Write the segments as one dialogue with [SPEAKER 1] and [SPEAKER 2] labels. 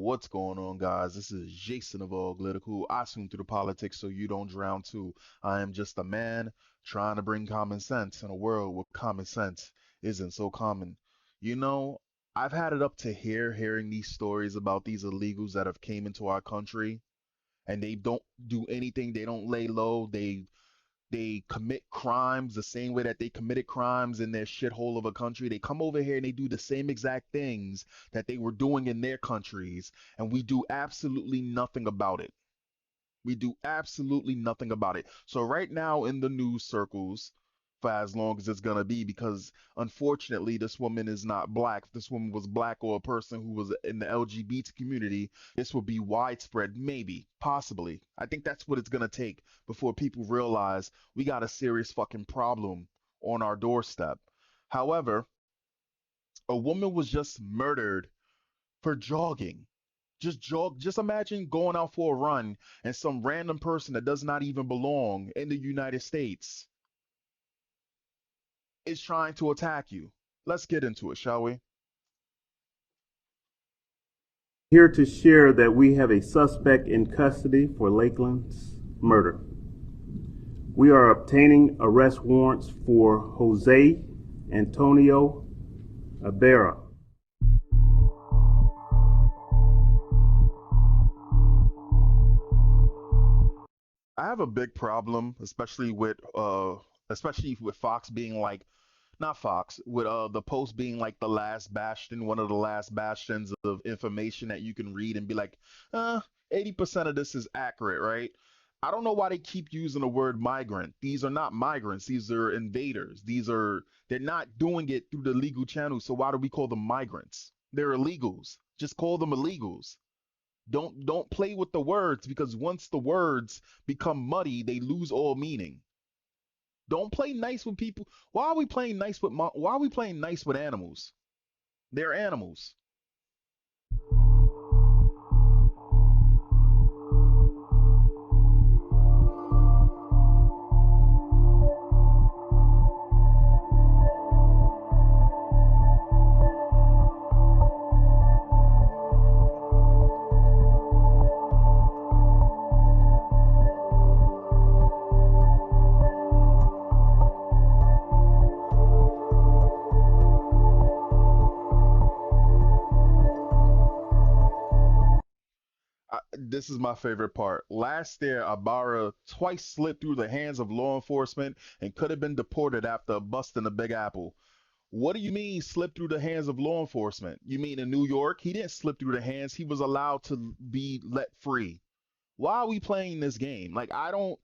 [SPEAKER 1] What's going on, guys? This is Jason of Auglitical. I swim through the politics so you don't drown too. I am just a man trying to bring common sense in a world where common sense isn't so common. You know, I've had it up to here hearing these stories about these illegals that have came into our country and they don't do anything. They don't lay low. They commit crimes the same way that they committed crimes in their shithole of a country. They come over here and they do the same exact things that they were doing in their countries, and we do absolutely nothing about it. We do absolutely nothing about it. So right now in the news circles, for as long as it's gonna be, because unfortunately this woman is not black. If this woman was black or a person who was in the LGBT community, this would be widespread, maybe, possibly. I think that's what it's gonna take before people realize we got a serious fucking problem on our doorstep. However, a woman was just murdered for jogging. Just imagine going out for a run and some random person that does not even belong in the United States is trying to attack you. Let's get into it, shall we?
[SPEAKER 2] Here to share that we have a suspect in custody for Lakeland's murder. We are obtaining arrest warrants for Jose Antonio Ibarra.
[SPEAKER 1] I have a big problem, especially with Fox being like not Fox, with the Post being like the last bastion, one of the last bastions of information that you can read and be like, 80% of this is accurate, right? I don't know why they keep using the word migrant. These are not migrants. These are invaders. They're not doing it through the legal channel. So why do we call them migrants? They're illegals. Just call them illegals. Don't play with the words because once the words become muddy, they lose all meaning. Don't play nice with people. Why are we playing nice with animals? They're animals. This is my favorite part. Last year, Ibarra twice slipped through the hands of law enforcement and could have been deported after a bust in the Big Apple. What do you mean slip through the hands of law enforcement? You mean in New York? He didn't slip through the hands. He was allowed to be let free. Why are we playing this game? Like, I don't,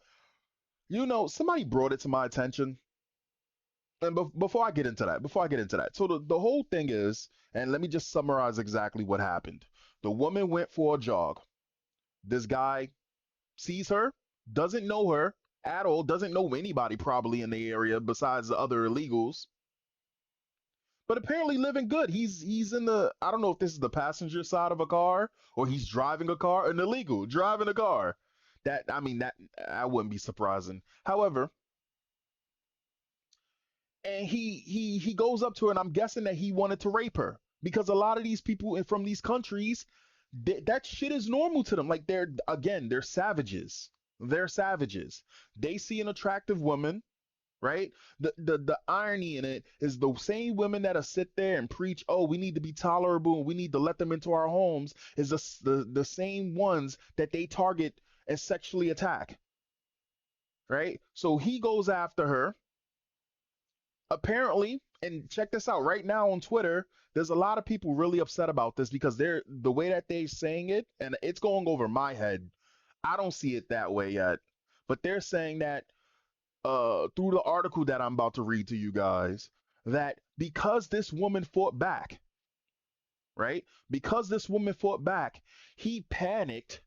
[SPEAKER 1] somebody brought it to my attention. And before I get into that, so the whole thing is, and let me just summarize exactly what happened. The woman went for a jog. This guy sees her, doesn't know her at all, doesn't know anybody probably in the area besides the other illegals, but apparently living good. He's in the I don't know if this is the passenger side of a car or he's driving a car, an illegal driving a car. That I mean that I wouldn't be surprising. However, and he goes up to her and I'm guessing that he wanted to rape her because a lot of these people from these countries that shit is normal to them. Like they're savages. They're savages. They see an attractive woman, right? The irony in it is the same women that'll sit there and preach, oh, we need to be tolerable and we need to let them into our homes, is the same ones that they target and sexually attack, right? So he goes after her. Apparently, and check this out, right now on Twitter, there's a lot of people really upset about this because they're the way that they're saying it, and it's going over my head. I don't see it that way yet. But they're saying that through the article that I'm about to read to you guys, that because this woman fought back, right? Because this woman fought back, he panicked,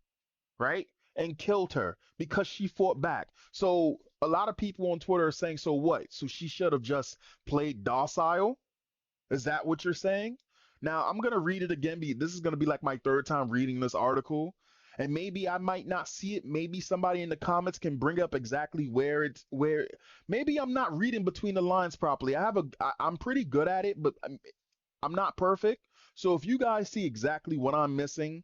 [SPEAKER 1] right? And killed her because she fought back. So a lot of people on Twitter are saying, so what? So she should have just played docile? Is that what you're saying? Now I'm gonna read it again. This is gonna be like my third time reading this article, and maybe I might not see it. Maybe somebody in the comments can bring up exactly where it's where. Maybe I'm not reading between the lines properly. I'm pretty good at it, but I'm not perfect. So if you guys see exactly what I'm missing,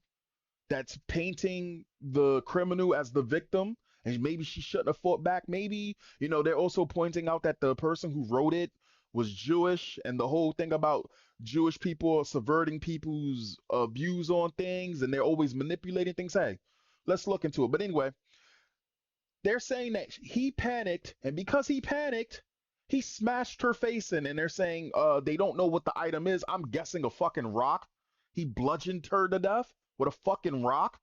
[SPEAKER 1] that's painting the criminal as the victim, and maybe she shouldn't have fought back. Maybe, they're also pointing out that the person who wrote it was Jewish, and the whole thing about Jewish people subverting people's views on things, and they're always manipulating things. Hey, let's look into it. But anyway, they're saying that he panicked, and because he panicked, he smashed her face in, and they're saying they don't know what the item is. I'm guessing a fucking rock. He bludgeoned her to death with a fucking rock.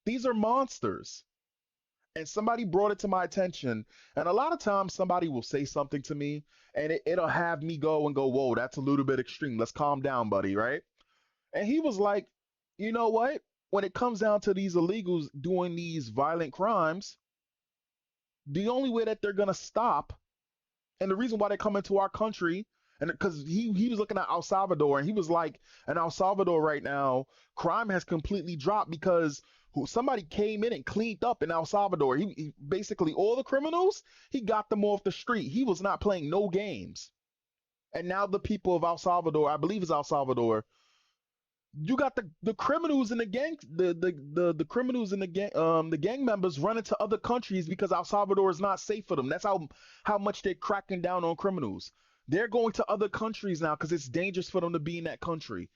[SPEAKER 1] These are monsters. And somebody brought it to my attention. And a lot of times somebody will say something to me and it'll have me go and go, whoa, that's a little bit extreme. Let's calm down, buddy, right? And he was like, you know what? When it comes down to these illegals doing these violent crimes, the only way that they're going to stop, and the reason why they come into our country, and because he was looking at El Salvador, and he was like, in El Salvador right now, crime has completely dropped because somebody came in and cleaned up in El Salvador. He basically all the criminals, he got them off the street. He was not playing no games. And now the people of El Salvador, I believe it's El Salvador, you got the criminals and the gang the criminals and the gang members running to other countries because El Salvador is not safe for them. That's how much they're cracking down on criminals. They're going to other countries now because it's dangerous for them to be in that country.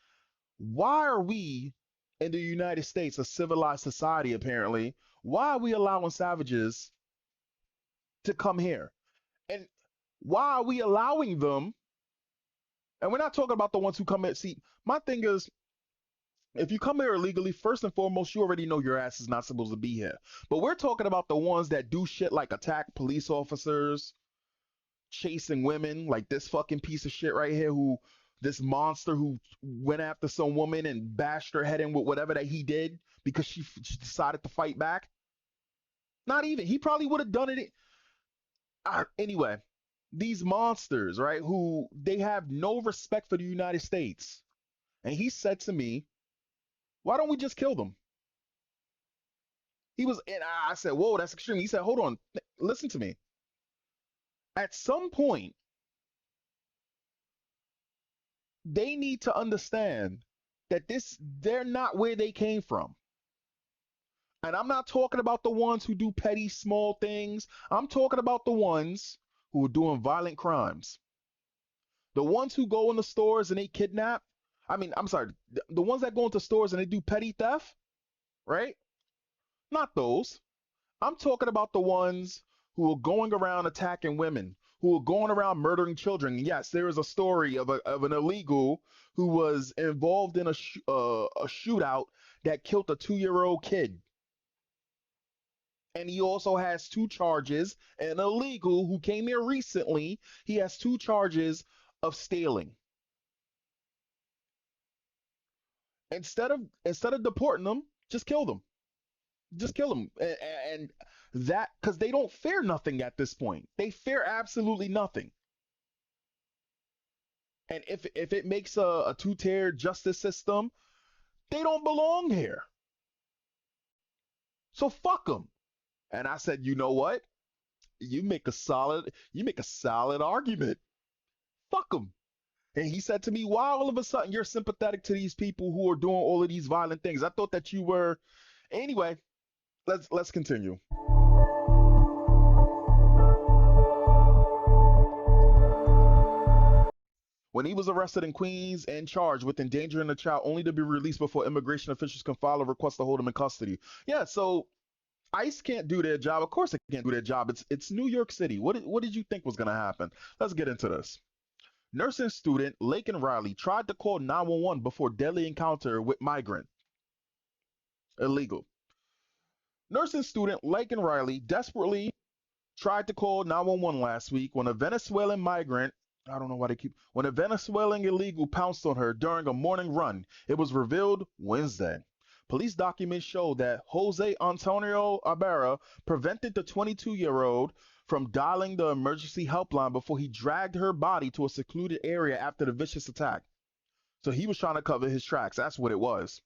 [SPEAKER 1] Why are we in the United States, a civilized society apparently, why are we allowing savages to come here? And why are we allowing them? And we're not talking about the ones who come in. See, my thing is, if you come here illegally, first and foremost, you already know your ass is not supposed to be here. But we're talking about the ones that do shit like attack police officers, chasing women, like this fucking piece of shit right here, this monster who went after some woman and bashed her head in with whatever that he did because she decided to fight back. Not even. He probably would have done it. Anyway, these monsters, right, who they have no respect for the United States. And he said to me, why don't we just kill them? And I said, whoa, that's extreme. He said, hold on, listen to me. At some point, they need to understand that they're not where they came from. And I'm not talking about the ones who do petty small things. I'm talking about the ones who are doing violent crimes. The ones who go in the stores and they kidnap. I mean, I'm sorry, the ones that go into stores and they do petty theft, right? Not those. I'm talking about the ones who are going around attacking women, who are going around murdering children. Yes, there is a story of an illegal who was involved in a shootout that killed a 2-year-old kid. And he also has two charges. An illegal who came here recently, he has two charges of stealing. Instead of deporting them, just kill them. Just kill them. And that because they don't fear nothing at this point. They fear absolutely nothing. And if it makes a two-tier justice system, they don't belong here. So fuck them. And I said, you know what? You make a solid argument. Fuck them. And he said to me, why all of a sudden you're sympathetic to these people who are doing all of these violent things? I thought that you were. Anyway, let's continue. When he was arrested in Queens and charged with endangering a child only to be released before immigration officials can file a request to hold him in custody. Yeah, so ICE can't do their job. Of course they can't do their job. It's New York City. What did you think was going to happen? Let's get into this. Nursing student Laken Riley tried to call 911 before deadly encounter with migrant. Illegal. Nursing student Laken Riley desperately tried to call 911 last week when a Venezuelan migrant, I don't know why they keep, when a Venezuelan illegal pounced on her during a morning run. It was revealed Wednesday. Police documents show that Jose Antonio Ibarra prevented the 22-year-old from dialing the emergency helpline before he dragged her body to a secluded area after the vicious attack. So he was trying to cover his tracks. That's what it was.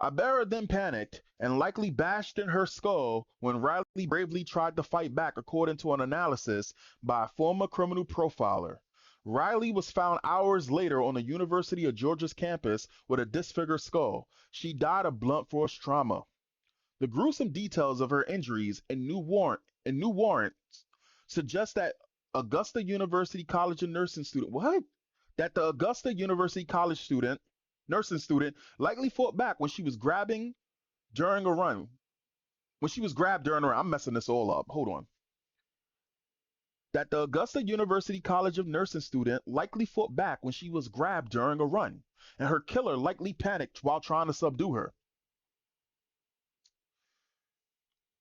[SPEAKER 1] Ibarra then panicked and likely bashed in her skull when Riley bravely tried to fight back, according to an analysis by a former criminal profiler. Riley was found hours later on the University of Georgia's campus with a disfigured skull. She died of blunt force trauma. The gruesome details of her injuries and new warrants suggest that Augusta University College of Nursing student what? That the Augusta University College student nursing student likely fought back when she was grabbing during a run. When she was grabbed during a run. I'm messing this all up. Hold on. That the Augusta University College of Nursing student likely fought back when she was grabbed during a run, and her killer likely panicked while trying to subdue her.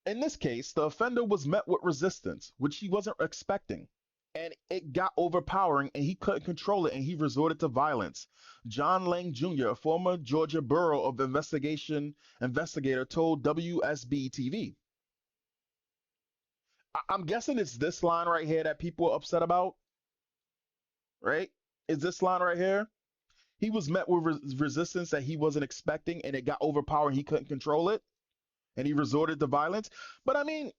[SPEAKER 1] In this case, the offender was met with resistance, which he wasn't expecting, and it got overpowering and he couldn't control it and he resorted to violence. John Lang Jr., a former Georgia Bureau of Investigation investigator, told WSB TV. I'm guessing it's this line right here that people are upset about, right? Is this line right here? He was met with resistance that he wasn't expecting and it got overpowering. He couldn't control it and he resorted to violence. But I mean,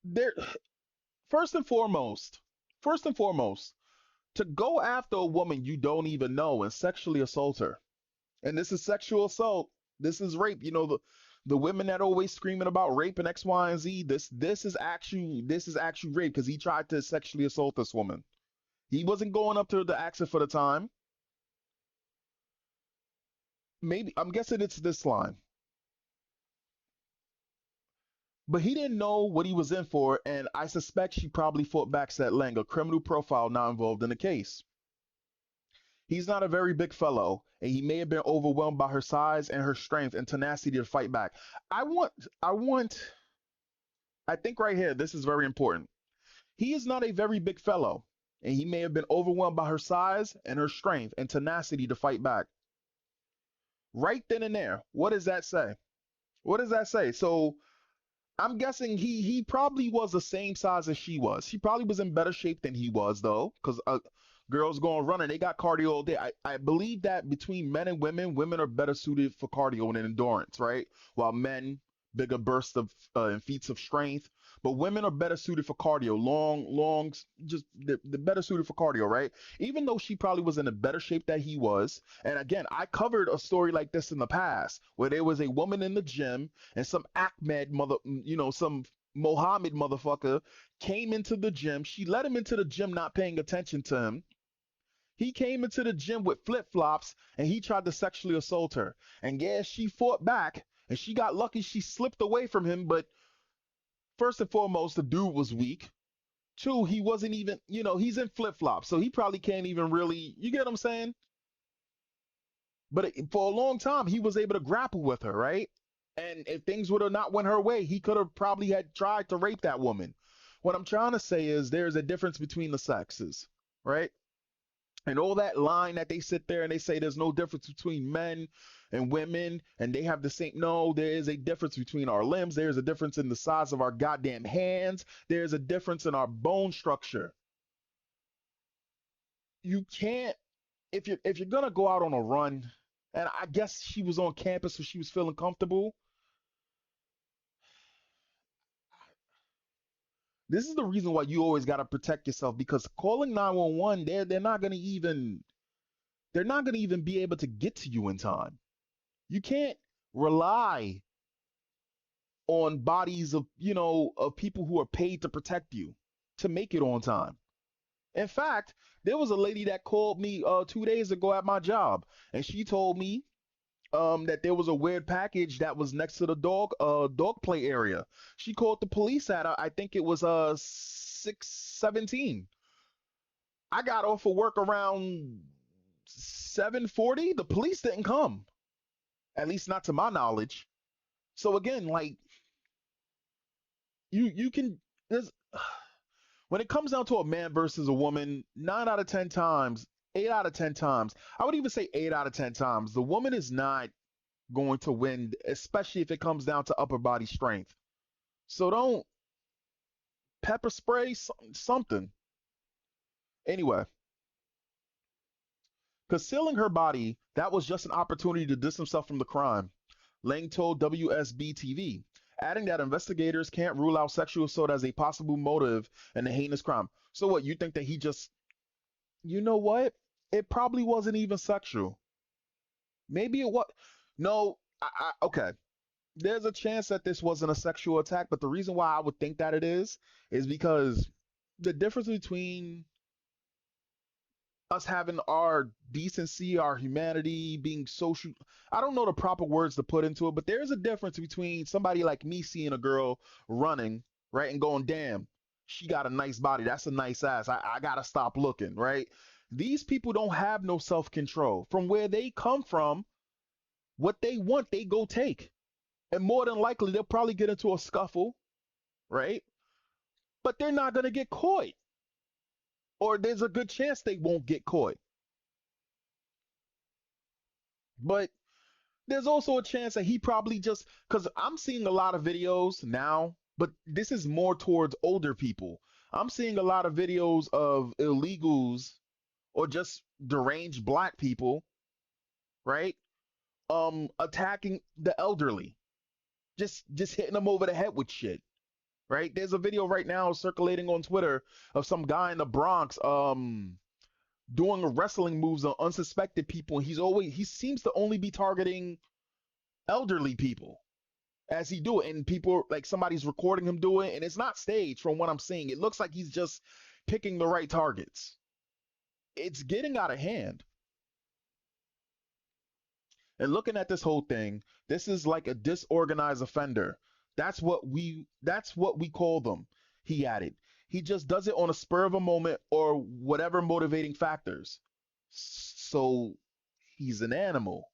[SPEAKER 1] there first and foremost, first and foremost, to go after a woman you don't even know and sexually assault her. And this is sexual assault. This is rape. You know, the women that always screaming about rape and X, Y, and Z. This is actually rape because he tried to sexually assault this woman. He wasn't going up to her to ask her for the time. Maybe I'm guessing it's this line. But he didn't know what he was in for, and I suspect she probably fought back, said Lang, a criminal profile not involved in the case. He's not a very big fellow, and he may have been overwhelmed by her size and her strength and tenacity to fight back. I want, I want, I think right here, this is very important. He is not a very big fellow, and he may have been overwhelmed by her size and her strength and tenacity to fight back. Right then and there, what does that say? What does that say? So I'm guessing he probably was the same size as she was. She probably was in better shape than he was though, because girls going running, they got cardio all day. I believe that between men and women are better suited for cardio and endurance, right? While men bigger bursts of and feats of strength, but women are better suited for cardio, long, just the better suited for cardio, right? Even though she probably was in a better shape that he was. And again, I covered a story like this in the past where there was a woman in the gym and some Ahmed some Mohammed motherfucker came into the gym. She let him into the gym, not paying attention to him. He came into the gym with flip flops and he tried to sexually assault her. And yeah, she fought back and she got lucky. She slipped away from him. But first and foremost, the dude was weak. Two, he wasn't even, he's in flip flops. So he probably can't even really, you get what I'm saying? But for a long time, he was able to grapple with her, right? And if things would have not went her way, he could have probably had tried to rape that woman. What I'm trying to say is there's a difference between the sexes, right? And all that line that they sit there and they say there's no difference between men and women and they have the same. No, there is a difference between our limbs. There's a difference in the size of our goddamn hands. There's a difference in our bone structure. You can't if you're gonna go out on a run, and I guess she was on campus so she was feeling comfortable. This is the reason why you always gotta protect yourself because calling 911, they're not gonna even be able to get to you in time. You can't rely on bodies of people who are paid to protect you to make it on time. In fact, there was a lady that called me 2 days ago at my job, and she told me that there was a weird package that was next to the dog play area. She called the police at I think it was 6:17. I got off of work around 7:40. The police didn't come, at least not to my knowledge. So again, like you can there's when it comes down to a man versus a woman, 9 out of 10 times, 8 out of 10 times, I would even say 8 out of 10 times, the woman is not going to win, especially if it comes down to upper body strength. So don't pepper spray something. Anyway, concealing her body, that was just an opportunity to distance himself from the crime, Lang told WSB TV, adding that investigators can't rule out sexual assault as a possible motive in the heinous crime. So what, you think that he just You know what? It probably wasn't even sexual. Maybe it was. No, okay. There's a chance that this wasn't a sexual attack, but the reason why I would think that it is because the difference between us having our decency, our humanity, being social. I don't know the proper words to put into it, but there's a difference between somebody like me seeing a girl running, right, and going, damn, she got a nice body. That's a nice ass. I gotta stop looking, right? These people don't have no self control. From where they come from, what they want, they go take. And more than likely, they'll probably get into a scuffle, right? But they're not gonna get caught. Or there's a good chance they won't get caught. But there's also a chance that he probably just because I'm seeing a lot of videos now, but this is more towards older people. I'm seeing a lot of videos of illegals or just deranged black people, right? Attacking the elderly, just hitting them over the head with shit. Right? There's a video right now circulating on Twitter of some guy in the Bronx doing wrestling moves on unsuspected people, and he seems to only be targeting elderly people as he do it, and people like somebody's recording him do it, and it's not staged from what I'm seeing. It looks like he's just picking the right targets. It's getting out of hand. And looking at this whole thing, this is like a disorganized offender. That's what we call them, he added. He just does it on a spur of a moment or whatever motivating factors. So he's an animal.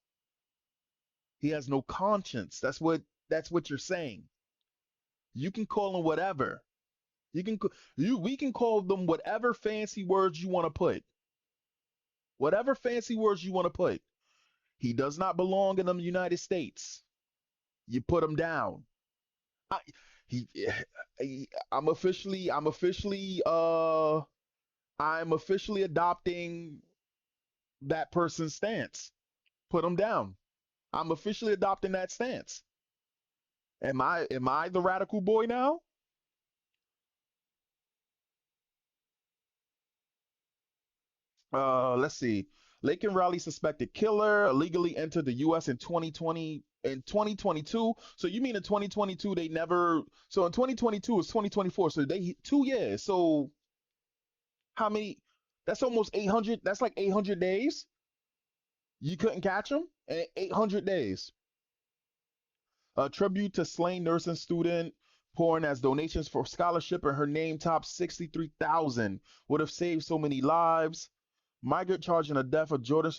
[SPEAKER 1] He has no conscience. That's what you're saying. You can call him whatever. You can you we can call them whatever fancy words you want to put. Whatever fancy words you want to put. He does not belong in the United States. You put him down. I, he, I'm officially adopting that person's stance. Put him down. I'm officially adopting that stance. Am I the radical boy now? Let's see. Laken Riley suspected killer illegally entered the U.S. in 2020 in 2022. So you mean in 2022 they never? So in 2022 is 2024. So they 2 years. So how many? That's almost 800. That's like 800 days. You couldn't catch him in 800 days. A tribute to slain nursing student pouring as donations for scholarship, and her name topped 63,000. Would have saved so many lives. Migrant charging the death of Jordan.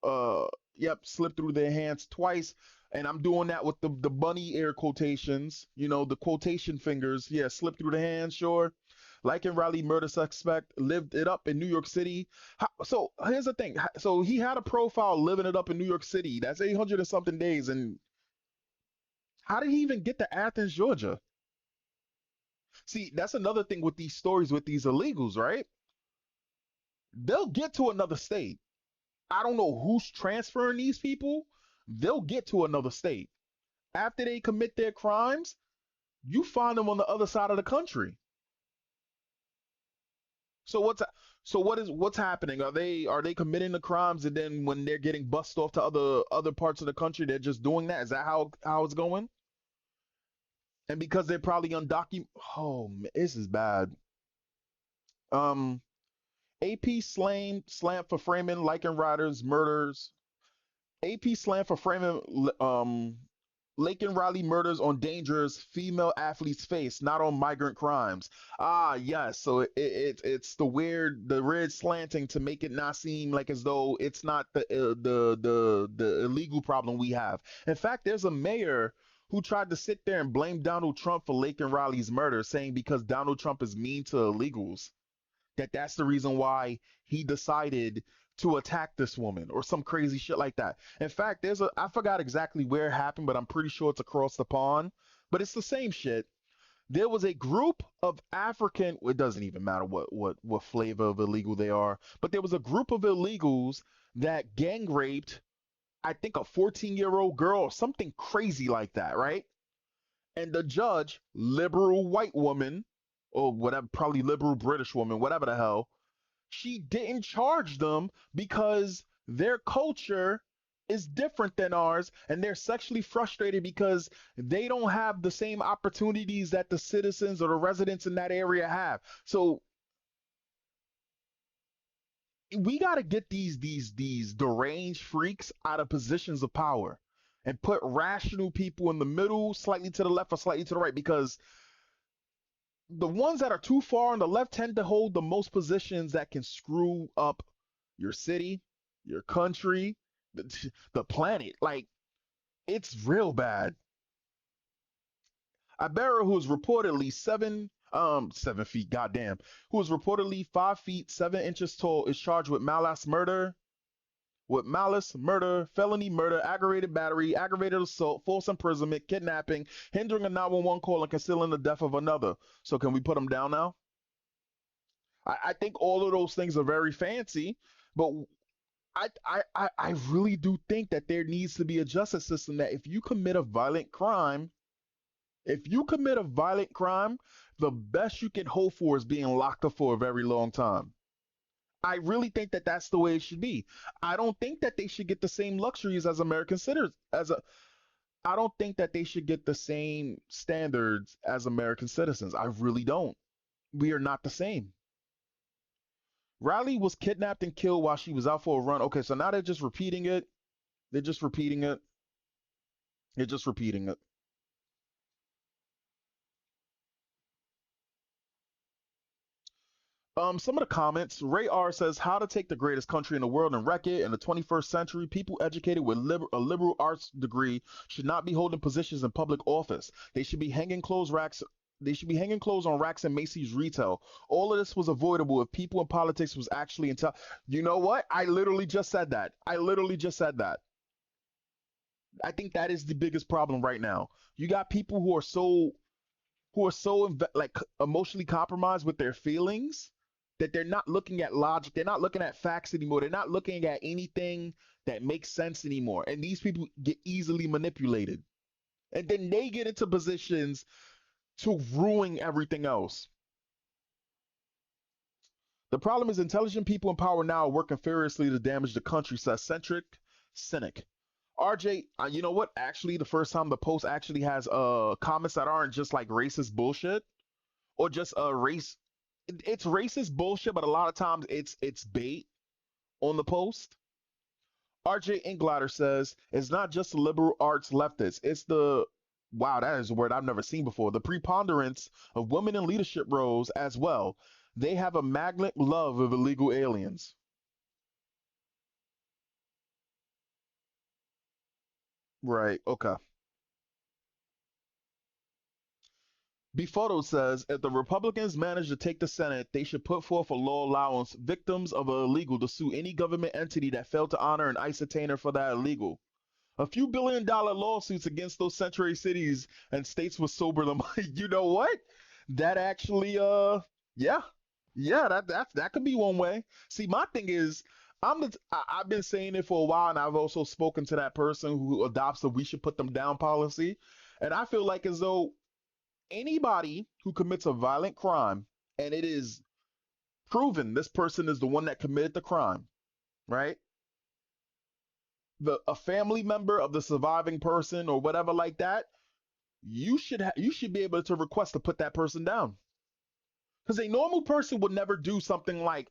[SPEAKER 1] Uh, yep, slipped through their hands twice, and I'm doing that with the bunny air quotations. You know, the quotation fingers. Yeah, slipped through the hands. Sure. Like and Riley murder suspect lived it up in New York City. So here's the thing. So he had a profile living it up in New York City. That's 800 and something days. And how did he even get to Athens, Georgia? See, that's another thing with these stories with these illegals, right? They'll get to another state. I don't know who's transferring these people. They'll get to another state. After they commit their crimes, you find them on the other side of the country. So what's happening? Are they committing the crimes, and then when they're getting bussed off to other parts of the country, they're just doing that? Is that how it's going? And because they're probably undocumented. Oh, man, this is bad. Um, AP slammed for framing Lycan Riders murders. AP slammed for framing Laken Riley murders on dangerous female athlete's face, not on migrant crimes. Ah, yes. So it's the weird slanting to make it not seem like as though it's not the illegal problem we have. In fact, there's a mayor who tried to sit there and blame Donald Trump for Laken Riley's murder, saying because Donald Trump is mean to illegals, that's the reason why he decided to attack this woman or some crazy shit like that. In fact, I forgot exactly where it happened, but I'm pretty sure it's across the pond. But it's the same shit. There was a group of African, it doesn't even matter what flavor of illegal they are, but there was a group of illegals that gang raped, I think, a 14-year-old girl or something crazy like that, right? And the judge, liberal white woman, or whatever, probably liberal British woman, whatever the hell, She didn't charge them because their culture is different than ours and they're sexually frustrated because they don't have the same opportunities that the citizens or the residents in that area have. So we got to get these deranged freaks out of positions of power and put rational people in the middle, slightly to the left or slightly to the right, because the ones that are too far on the left tend to hold the most positions that can screw up your city, your country, the planet. Like, it's real bad. Ibarra, who is reportedly 7 feet, goddamn, who is reportedly 5 feet 7 inches tall, is charged with malice murder, felony murder, aggravated battery, aggravated assault, false imprisonment, kidnapping, hindering a 911 call, and concealing the death of another. So can we put him down now? I think all of those things are very fancy, but I really do think that there needs to be a justice system that if you commit a violent crime, the best you can hope for is being locked up for a very long time. I really think that that's the way it should be. I don't think that they should get the same luxuries as American citizens. I don't think that they should get the same standards as American citizens. I really don't. We are not the same. Riley was kidnapped and killed while she was out for a run. Okay, so now they're just repeating it. They're just repeating it. They're just repeating it. Some of the comments. Ray R says, "How to take the greatest country in the world and wreck it in the 21st century? People educated with a liberal arts degree should not be holding positions in public office. They should be hanging clothes racks. They should be hanging clothes on racks in Macy's retail. All of this was avoidable if people in politics was actually in touch." You know what? I literally just said that. I literally just said that. I think that is the biggest problem right now. You got people who are so like emotionally compromised with their feelings that they're not looking at logic, they're not looking at facts anymore, they're not looking at anything that makes sense anymore, and these people get easily manipulated, and then they get into positions to ruin everything else. The problem is intelligent people in power now are working furiously to damage the country, says centric cynic. RJ, you know what? Actually, the first time the post actually has comments that aren't just like racist bullshit or just race. It's racist bullshit, but a lot of times it's bait on the post. RJ Inkglider says it's not just the liberal arts leftists. It's the wow, that is a word I've never seen before. The preponderance of women in leadership roles as well. They have a magnet love of illegal aliens. Right. Okay. Befoto says if the Republicans manage to take the Senate, they should put forth a law allowing victims of a illegal to sue any government entity that failed to honor an ICE detainer for that illegal. A few $1 billion lawsuits against those sanctuary cities and states would sober them. You know what? That actually, yeah, yeah, that could be one way. See, my thing is, I've been saying it for a while, and I've also spoken to that person who adopts the "we should put them down" policy, and I feel like as though anybody who commits a violent crime and it is proven this person is the one that committed the crime, right? A family member of the surviving person or whatever like that, you should be able to request to put that person down. Because a normal person would never do something like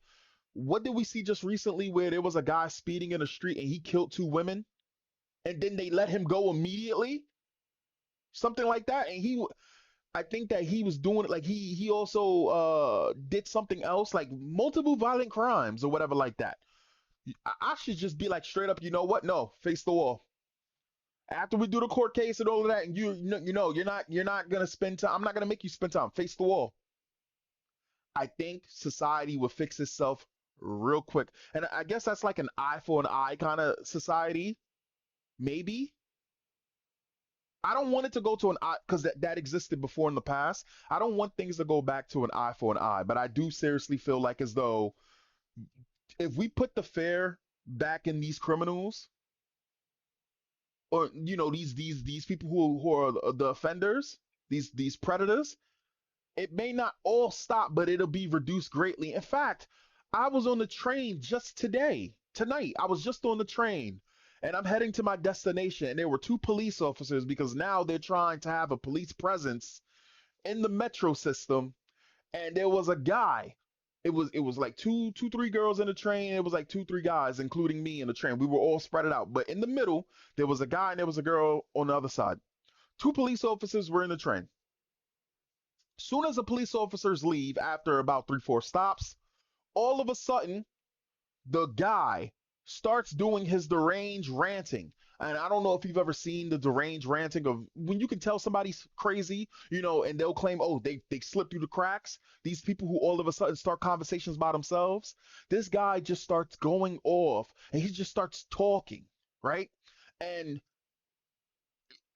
[SPEAKER 1] what did we see just recently where there was a guy speeding in the street and he killed two women and then they let him go immediately, something like that. And I think that he was doing it like he also did something else like multiple violent crimes or whatever like that. I should just be like straight up, you know what? No, face the wall. After we do the court case and all of that, and you're not gonna spend time. I'm not gonna make you spend time. Face the wall. I think society will fix itself real quick, and I guess that's like an eye for an eye kind of society. Maybe I don't want it to go to an eye because that existed before in the past. I don't want things to go back to an eye for an eye, but I do seriously feel like as though if we put the fair back in these criminals or these people who are the offenders, these predators, it may not all stop, but it'll be reduced greatly. In fact, I was on the train just tonight. I was just on the train and I'm heading to my destination. And there were two police officers because now they're trying to have a police presence in the metro system. And there was a guy. It was like three girls in the train. It was like two, three guys, including me in the train. We were all spread it out. But in the middle, there was a guy and there was a girl on the other side. Two police officers were in the train. Soon as the police officers leave after about three, four stops, all of a sudden the guy starts doing his deranged ranting. And I don't know if you've ever seen the deranged ranting of when you can tell somebody's crazy, and they'll claim, oh, they slipped through the cracks. These people who all of a sudden start conversations by themselves. This guy just starts going off and he just starts talking, right? And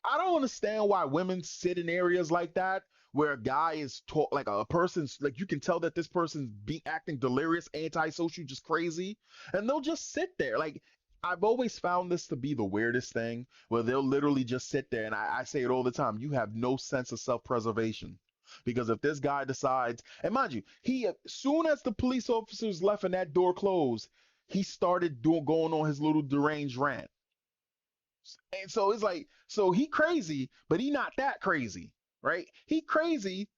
[SPEAKER 1] I don't understand why women sit in areas like that where a guy is talk like a person's like you can tell that this person's be acting delirious, antisocial, just crazy, and they'll just sit there. Like I've always found this to be the weirdest thing where they'll literally just sit there, and I say it all the time. You have no sense of self-preservation. Because if this guy decides, and mind you, he as soon as the police officers left and that door closed, he started doing going on his little deranged rant. And so it's like, so he crazy, but he not that crazy, right? He crazy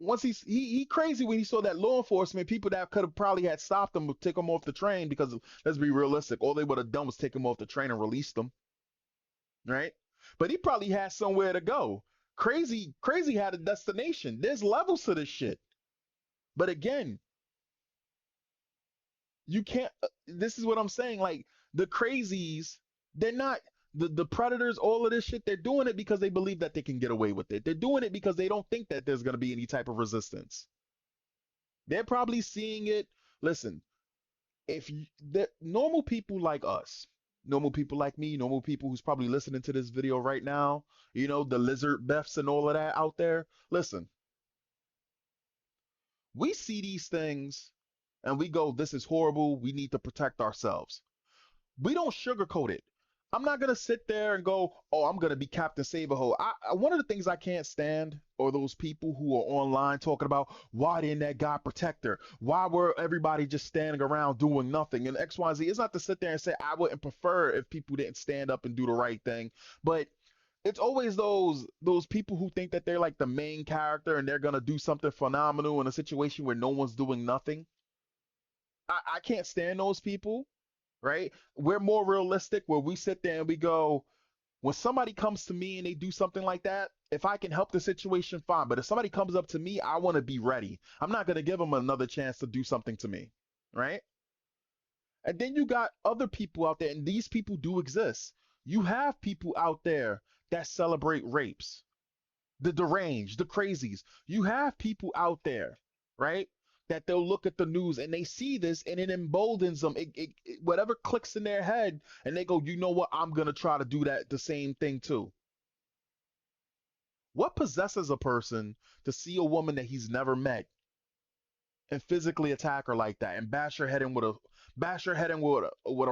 [SPEAKER 1] once he crazy when he saw that law enforcement people that could have probably had stopped him would take him off the train because let's be realistic, all they would have done was take him off the train and release them, right? But he probably had somewhere to go. Crazy had a destination. There's levels to this shit. But again, you can't. This is what I'm saying. Like the crazies, they're not the predators. All of this shit, they're doing it because they believe that they can get away with it. They're doing it because they don't think that there's gonna be any type of resistance. They're probably seeing it. Listen, if you, the normal people like us, normal people like me, normal people who's probably listening to this video right now, the lizard beths and all of that out there. Listen, we see these things and we go, "This is horrible. We need to protect ourselves." We don't sugarcoat it. I'm not gonna sit there and go, "Oh, I'm gonna be Captain Saberho." One of the things I can't stand are those people who are online talking about why didn't that guy protect her? Why were everybody just standing around doing nothing? And X, Y, Z. It's not to sit there and say I wouldn't prefer if people didn't stand up and do the right thing, but it's always those people who think that they're like the main character and they're gonna do something phenomenal in a situation where no one's doing nothing. I can't stand those people, right? We're more realistic where we sit there and we go, when somebody comes to me and they do something like that, if I can help the situation, fine. But if somebody comes up to me, I want to be ready. I'm not going to give them another chance to do something to me, right? And then you got other people out there, and these people do exist. You have people out there that celebrate rapes, the deranged, the crazies. You have people out there, right? That they'll look at the news and they see this and it emboldens them. Whatever clicks in their head, and they go, you know what? I'm gonna try to do that the same thing too. What possesses a person to see a woman that he's never met and physically attack her like that and bash her head in with a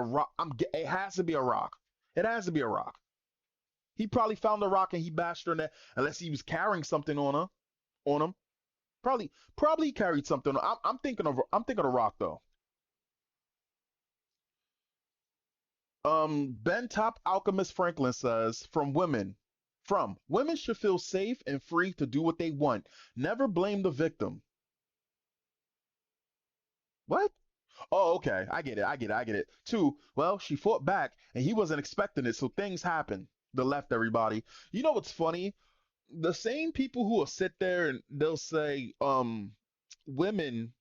[SPEAKER 1] rock? It has to be a rock. It has to be a rock. He probably found a rock and he bashed her in that, unless he was carrying something on him. Probably carried something. I'm thinking of rock though. Ben Top Alchemist Franklin says from women should feel safe and free to do what they want. Never blame the victim. What? Oh, okay. I get it. Two, well, she fought back and he wasn't expecting it, so things happen. The left, everybody. You know what's funny? The same people who will sit there and they'll say, women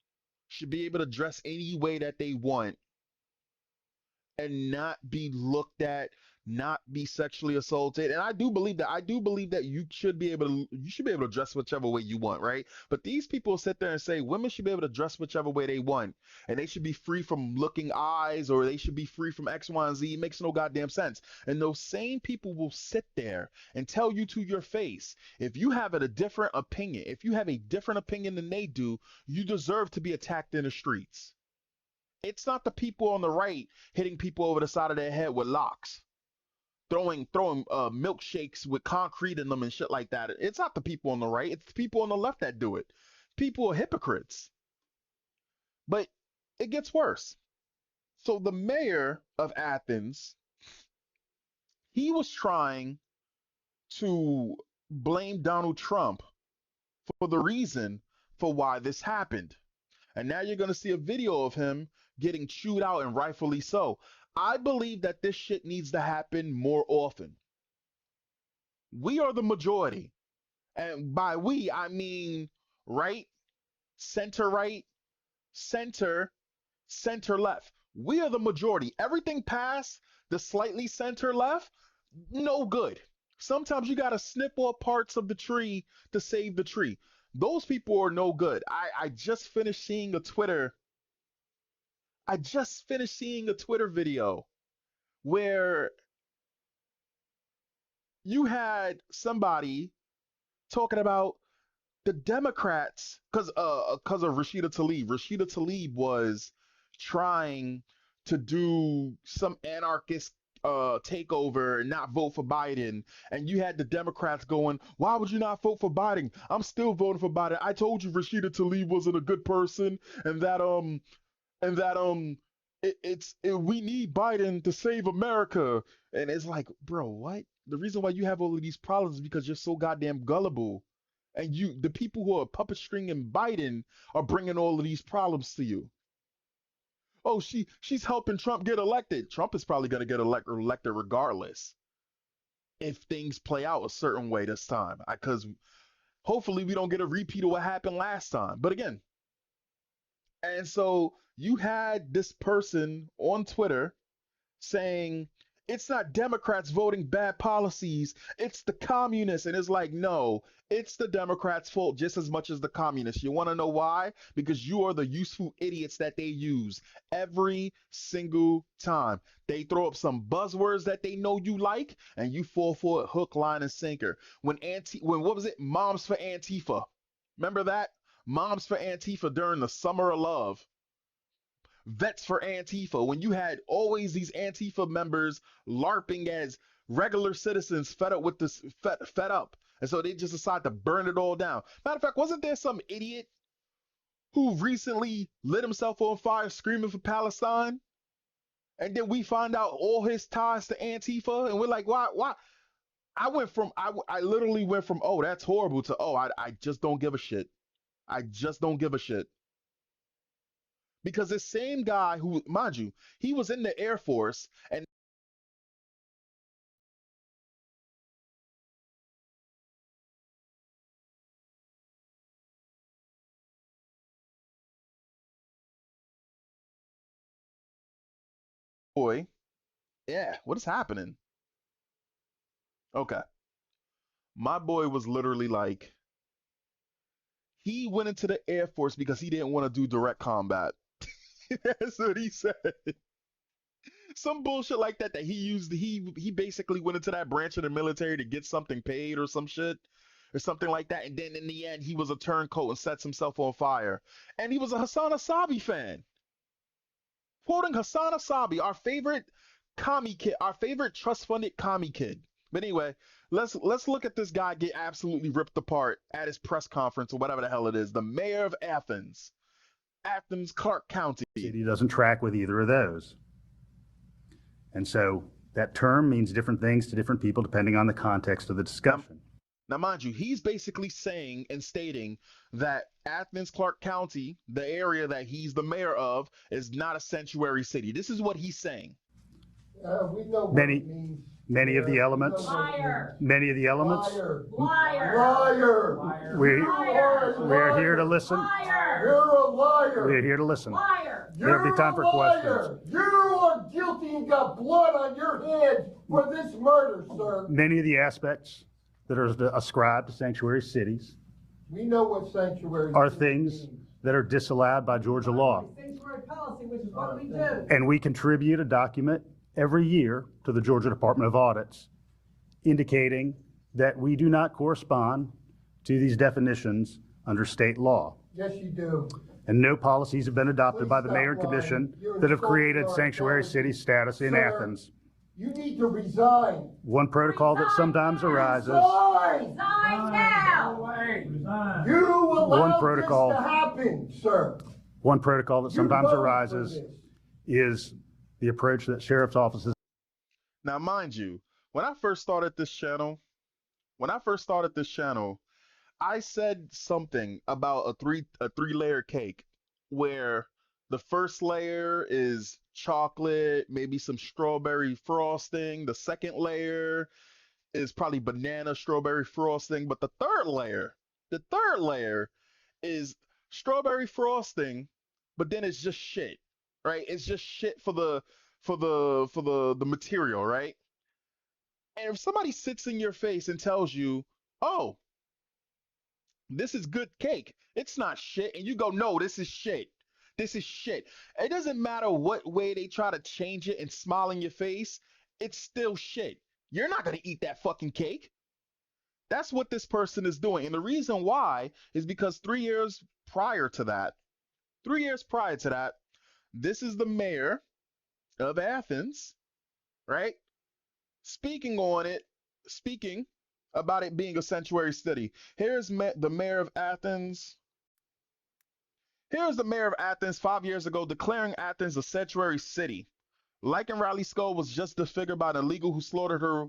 [SPEAKER 1] should be able to dress any way that they want and not be looked at, not be sexually assaulted. And I do believe that. I do believe that you should be able to dress whichever way you want, right? But these people sit there and say women should be able to dress whichever way they want, and they should be free from looking eyes, or they should be free from X, Y, and Z. It makes no goddamn sense. And those same people will sit there and tell you to your face, if you have a different opinion, if you have a different opinion than they do, you deserve to be attacked in the streets. It's not the people on the right hitting people over the side of their head with locks, throwing milkshakes with concrete in them and shit like that. It's not the people on the right. It's the people on the left that do it. People are hypocrites. But it gets worse. So the mayor of Athens, he was trying to blame Donald Trump for the reason for why this happened. And now you're going to see a video of him getting chewed out, and rightfully so. I believe that this shit needs to happen more often. We are the majority. And by we, I mean right, right, center, center left. We are the majority. Everything past the slightly center left, no good. Sometimes you got to snip off parts of the tree to save the tree. Those people are no good. I just finished seeing a Twitter. I just finished seeing a Twitter video where you had somebody talking about the Democrats because of Rashida Tlaib. Rashida Tlaib was trying to do some anarchist takeover and not vote for Biden, and you had the Democrats going, "Why would you not vote for Biden? I'm still voting for Biden. I told you Rashida Tlaib wasn't a good person, and that we need Biden to save America." And it's like, bro, what? The reason why you have all of these problems is because you're so goddamn gullible. And the people who are puppet stringing Biden are bringing all of these problems to you. Oh, she's helping Trump get elected. Trump is probably going to get elected regardless if things play out a certain way this time. Because hopefully we don't get a repeat of what happened last time. But again, and so you had this person on Twitter saying it's not Democrats voting bad policies, it's the communists. And it's like, no, it's the Democrats' fault just as much as the communists. You want to know why? Because you are the useful idiots that they use every single time. They throw up some buzzwords that they know you like, and you fall for it hook, line, and sinker. When what was it? Moms for Antifa. Remember that? Moms for Antifa during the summer of love. Vets for Antifa, when you had always these Antifa members LARPing as regular citizens fed up with this, fed up. And so they just decided to burn it all down. Matter of fact, wasn't there some idiot who recently lit himself on fire screaming for Palestine? And then we find out all his ties to Antifa, and we're like, why? I literally went from, oh, that's horrible, to, oh, I just don't give a shit. I just don't give a shit. Because this same guy who, mind you, he was in the Air Force, and boy, yeah, what is happening? Okay. My boy was literally like, he went into the Air Force because he didn't want to do direct combat. That's what he said. Some bullshit like that he used. He basically went into that branch of the military to get something paid or some shit or something like that. And then in the end, he was a turncoat and sets himself on fire. And he was a Hassan Asabi fan. Quoting Hassan Asabi, our favorite commie kid, our favorite trust funded commie kid. But anyway, let's look at this guy get absolutely ripped apart at his press conference or whatever the hell it is. The mayor of Athens, Clark County.
[SPEAKER 3] City doesn't track with either of those. And so that term means different things to different people depending on the context of the discussion.
[SPEAKER 1] Now, mind you, he's basically saying and stating that Athens, Clark County, the area that he's the mayor of, is not a sanctuary city. This is what he's saying.
[SPEAKER 4] We know what it means.
[SPEAKER 3] Many of the elements.
[SPEAKER 5] Liar.
[SPEAKER 3] Many of the elements.
[SPEAKER 4] Liar.
[SPEAKER 5] Liar.
[SPEAKER 4] Liar.
[SPEAKER 3] We're here to listen.
[SPEAKER 5] Liar.
[SPEAKER 4] You're a liar.
[SPEAKER 3] We're here to listen.
[SPEAKER 5] Liar.
[SPEAKER 3] There'll be time for questions.
[SPEAKER 4] You are guilty and got blood on your hands for this murder, sir.
[SPEAKER 3] Many of the aspects that are ascribed to sanctuary cities
[SPEAKER 4] We know what sanctuary
[SPEAKER 3] are
[SPEAKER 4] city
[SPEAKER 3] things
[SPEAKER 4] means.
[SPEAKER 3] that are disallowed by Georgia law.
[SPEAKER 5] Sanctuary policy, which is what we do.
[SPEAKER 3] And we contribute a document every year to the Georgia Department of Audits indicating that we do not correspond to these definitions under state law.
[SPEAKER 4] Yes, you do.
[SPEAKER 3] And no policies have been adopted
[SPEAKER 4] Please
[SPEAKER 3] by the
[SPEAKER 4] stop
[SPEAKER 3] mayor and
[SPEAKER 4] lying.
[SPEAKER 3] commission
[SPEAKER 4] You're
[SPEAKER 3] that have
[SPEAKER 4] insulting
[SPEAKER 3] created
[SPEAKER 4] our
[SPEAKER 3] sanctuary city
[SPEAKER 4] intelligence.
[SPEAKER 3] status in
[SPEAKER 4] Sir,
[SPEAKER 3] Athens.
[SPEAKER 4] You need to resign.
[SPEAKER 3] One protocol that sometimes arises,
[SPEAKER 4] Resign!
[SPEAKER 5] Sign now.
[SPEAKER 4] You
[SPEAKER 3] One
[SPEAKER 4] allowed
[SPEAKER 3] protocol.
[SPEAKER 4] this to happen, sir.
[SPEAKER 3] One protocol that
[SPEAKER 4] You
[SPEAKER 3] sometimes
[SPEAKER 4] voted for
[SPEAKER 3] arises
[SPEAKER 4] this.
[SPEAKER 3] is the approach that sheriff's offices.
[SPEAKER 1] Now, mind you, when I first started this channel, when I first started this channel, I said something about a three layer cake where the first layer is chocolate, maybe some strawberry frosting. The second layer is probably banana strawberry frosting, but the third layer is strawberry frosting, but then it's just shit, right? It's just shit for the material, right? And if somebody sits in your face and tells you, "Oh, this is good cake. It's not shit." And you go, "No, this is shit. This is shit." It doesn't matter what way they try to change it and smile in your face, it's still shit. You're not going to eat that fucking cake. That's what this person is doing. And the reason why is because 3 years prior to that, 3 years prior to that, this is the mayor of Athens, right? Speaking on it, speaking about it being a sanctuary city. The mayor of Athens. Here's the mayor of Athens 5 years ago declaring Athens a sanctuary city. Like and Riley Skull was just disfigured by an illegal who slaughtered her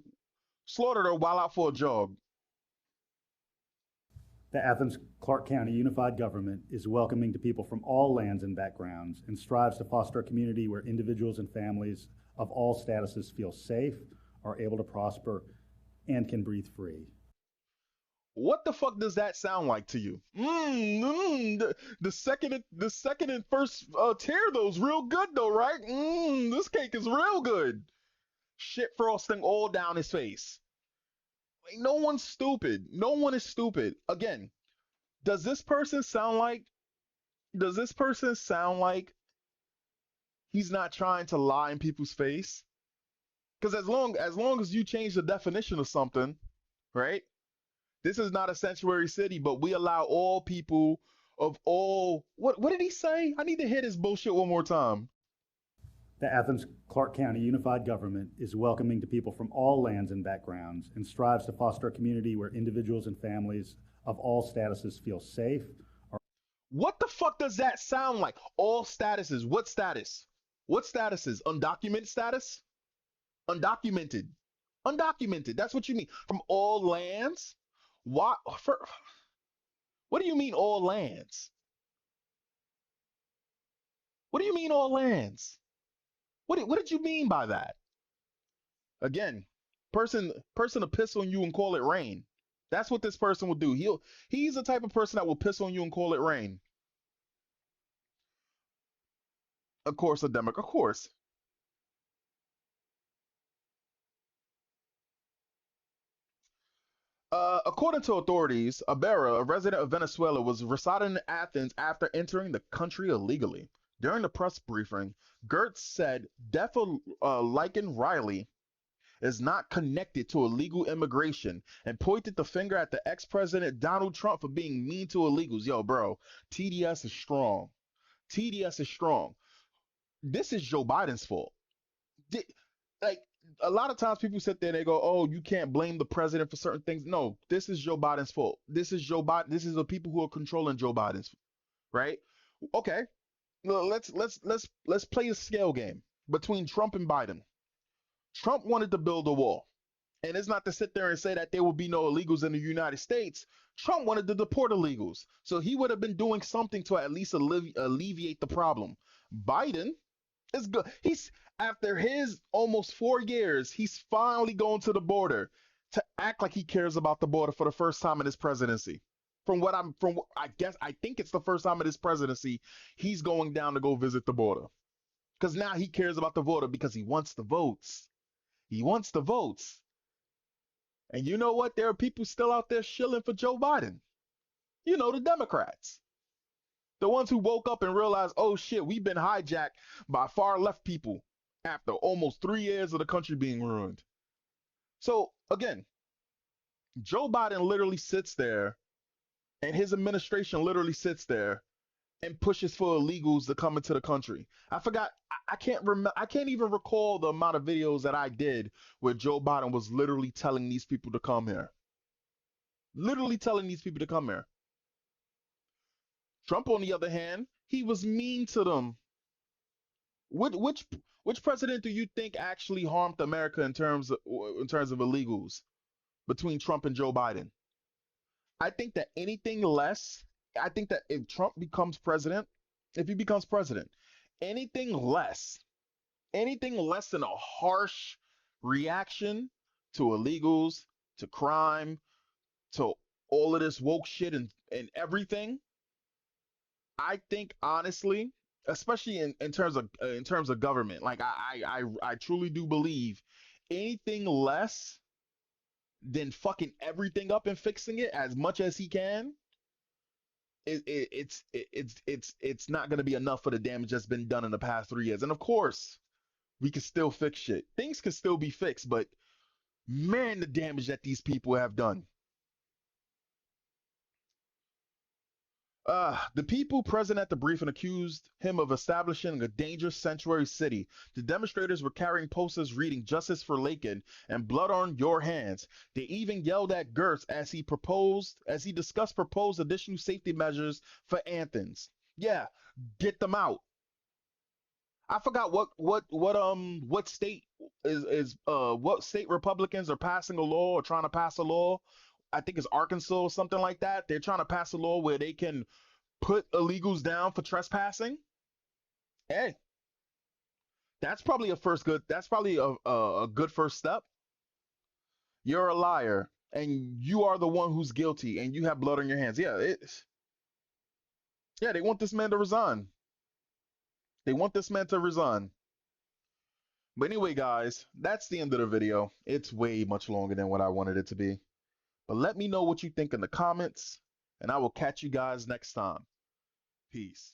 [SPEAKER 1] while out for a jog.
[SPEAKER 3] The Athens Clarke County Unified Government is welcoming to people from all lands and backgrounds and strives to foster a community where individuals and families of all statuses feel safe, are able to prosper, and can breathe free.
[SPEAKER 1] What the fuck does that sound like to you? The second and first tier though's real good though, right? This cake is real good. Shit frosting all down his face. Like, no one's stupid. No one is stupid. Again, does this person sound like? Does this person sound like he's not trying to lie in people's face? Because as long as you change the definition of something, right? This is not a sanctuary city, but we allow all people of all. What did he say? I need to hear this bullshit one more time.
[SPEAKER 3] The Athens Clarke County Unified Government is welcoming to people from all lands and backgrounds and strives to foster a community where individuals and families of all statuses feel safe.
[SPEAKER 1] What the fuck does that sound like? All statuses. What status? What statuses? Undocumented status? Undocumented. Undocumented. That's what you mean. From all lands? Why? What do you mean all lands? What do you mean all lands? What did you mean by that? Again, person to piss on you and call it rain. That's what this person will do. He's the type of person that will piss on you and call it rain. Of course, a Democrat. Of course. According to authorities, Abera, a resident of Venezuela, was residing in Athens after entering the country illegally. During the press briefing, Gertz said death of Lycan Riley is not connected to illegal immigration and pointed the finger at the ex-president Donald Trump for being mean to illegals. Yo, bro, TDS is strong. TDS is strong. This is Joe Biden's fault. Like a lot of times people sit there and they go, "Oh, you can't blame the president for certain things." No, this is Joe Biden's fault. This is Joe Biden. This is the people who are controlling Joe Biden's, right? Okay, let's play a scale game between Trump and Biden. Trump wanted to build a wall. And it's not to sit there and say that there will be no illegals in the United States. Trump wanted to deport illegals. So he would have been doing something to at least alleviate the problem. Biden is good. He's after his almost 4 years, he's finally going to the border to act like he cares about the border for the first time in his presidency. I think it's the first time in his presidency he's going down to go visit the border. Because now he cares about the border because he wants the votes. He wants the votes. And you know what? There are people still out there shilling for Joe Biden. You know, the Democrats. The ones who woke up and realized, oh shit, we've been hijacked by far left people after almost 3 years of the country being ruined. So, again, Joe Biden literally sits there and his administration literally sits there and pushes for illegals to come into the country. I forgot. I can't remember. I can't even recall the amount of videos that I did where Joe Biden was literally telling these people to come here. Literally telling these people to come here. Trump, on the other hand, He was mean to them. Which which which president do you think actually harmed America in terms of illegals between Trump and Joe Biden? I think that anything less, I think that if Trump becomes president, if he becomes president, anything less, anything less than a harsh reaction to illegals, to crime, to all of this woke shit and everything, I think honestly, especially in terms of government, like I truly do believe anything less than fucking everything up and fixing it as much as he can, it's not going to be enough for the damage that's been done in the past 3 years. And of course, we can still fix shit. Things can still be fixed, but man, the damage that these people have done. The people present at the briefing accused him of establishing a dangerous sanctuary city. The demonstrators were carrying posters reading "Justice for Lakin" and "Blood on Your Hands." They even yelled at Gertz as he discussed proposed additional safety measures for Athens. Yeah, get them out. I forgot what state what state Republicans are passing a law or trying to pass a law. I think it's Arkansas or something like that. They're trying to pass a law where they can put illegals down for trespassing. Hey, that's probably a first good. That's probably a good first step. You're a liar, and you are the one who's guilty, and you have blood on your hands. Yeah. They want this man to resign. They want this man to resign. But anyway, guys, that's the end of the video. It's way much longer than what I wanted it to be. But let me know what you think in the comments, and I will catch you guys next time. Peace.